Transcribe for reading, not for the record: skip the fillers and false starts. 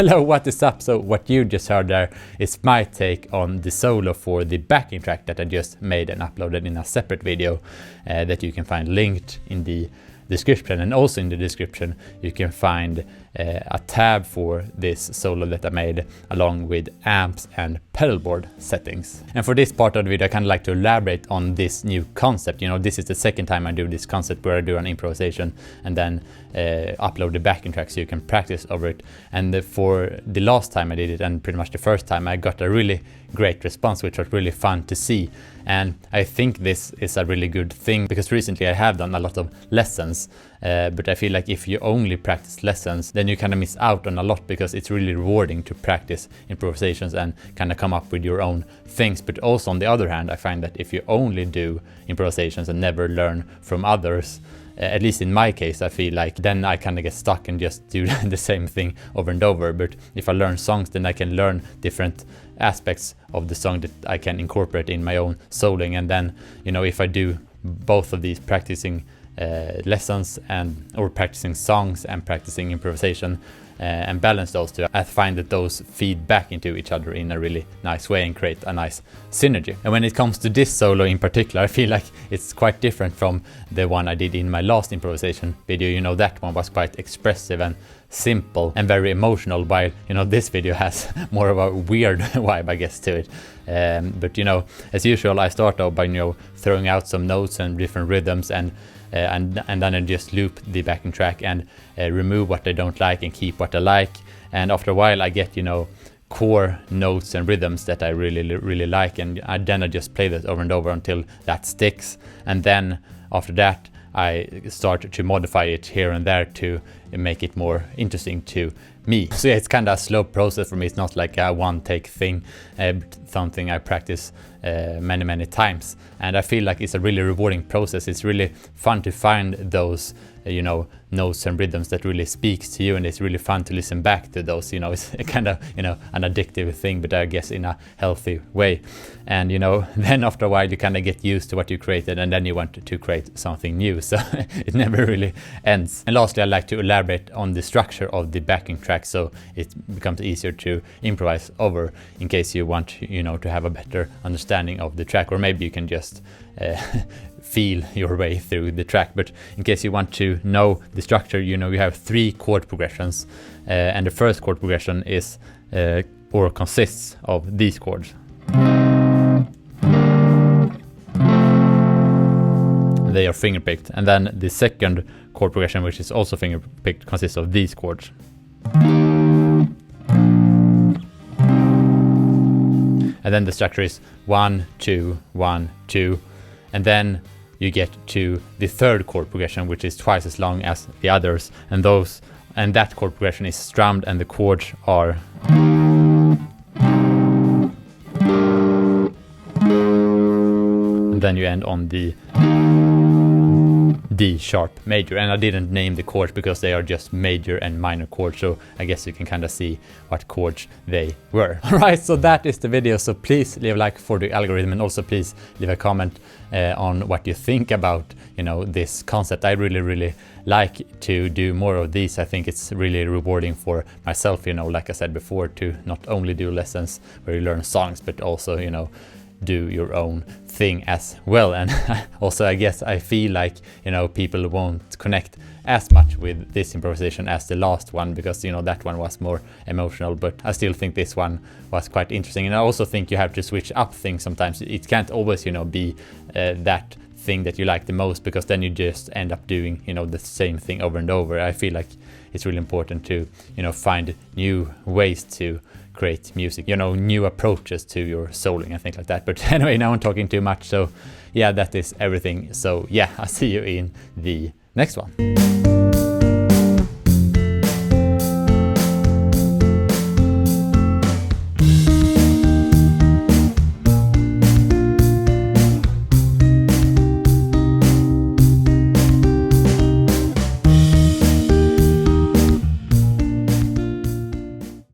Hello, what is up? So what you just heard there is my take on the solo for the backing track that I just made and uploaded in a separate video that you can find linked in the description. And also in the description you can find a tab for this solo that I made along with amps and pedalboard settings. And for this part of the video I kind of like to elaborate on this new concept. You know, this is the second time I do this concept where I do an improvisation and then upload the backing track so you can practice over it. And for the last time I did it, and pretty much the first time, I got a really great response, which was really fun to see. And I think this is a really good thing because recently I have done a lot of lessons, but I feel like if you only practice lessons, then you kind of miss out on a lot, because it's really rewarding to practice improvisations and kind of come up with your own things. But also on the other hand, I find that if you only do improvisations and never learn from others, at least in my case, I feel like then I kind of get stuck and just do the same thing over and over. But if I learn songs, then I can learn different aspects of the song that I can incorporate in my own soloing. And then, you know, if I do both of these, practicing lessons or practicing songs and practicing improvisation, and balance those two, I find that those feed back into each other in a really nice way and create a nice synergy. And when it comes to this solo in particular, I feel like it's quite different from the one I did in my last improvisation video. You know, that one was quite expressive and simple and very emotional, while, you know, this video has more of a weird vibe, I guess, to it. But, you know, as usual, I start off by, you know, throwing out some notes and different rhythms, and then I just loop the backing track and remove what I don't like and keep what I like. And after a while I get, you know, core notes and rhythms that I really like, and then I just play that over and over until that sticks. And then after that I start to modify it here and there to make it more interesting to me. So yeah, it's kind of a slow process for me. It's not like a one-take thing, something I practice many times. And I feel like it's a really rewarding process. It's really fun to find those, you know, notes and rhythms that really speaks to you, and it's really fun to listen back to those. You know, it's kind of, you know, an addictive thing, but I guess in a healthy way. And, you know, then after a while you kind of get used to what you created, and then you want to create something new, so it never really ends. And lastly, I like to elaborate on the structure of the backing track so it becomes easier to improvise over, in case you want, you know, to have a better understanding of the track, or maybe you can just feel your way through the track. But in case you want to know the structure, you know, you have 3 chord progressions, and the first chord progression is or consists of these chords. They are fingerpicked. And then the second chord progression, which is also fingerpicked, consists of these chords. And then the structure is 1 2 1 2, and then you get to the third chord progression, which is twice as long as the others, and that chord progression is strummed, and the chords are, and then you end on the D sharp major. And I didn't name the chords because they are just major and minor chords, so I guess you can kind of see what chords they were. Alright, so that is the video. So please leave a like for the algorithm, and also please leave a comment on what you think about, you know, this concept. I really like to do more of these. I think it's really rewarding for myself, you know, like I said before, to not only do lessons where you learn songs, but also, you know, do your own thing as well. And also, I guess I feel like, you know, people won't connect as much with this improvisation as the last one, because, you know, that one was more emotional, but I still think this one was quite interesting. And I also think you have to switch up things sometimes. It can't always, you know, be that thing that you like the most, because then you just end up doing, you know, the same thing over and over. I feel like it's really important to, you know, find new ways to create music, you know, new approaches to your soloing and things like that. But anyway, now I'm talking too much, so yeah, that is everything. So yeah, I'll see you in the next one.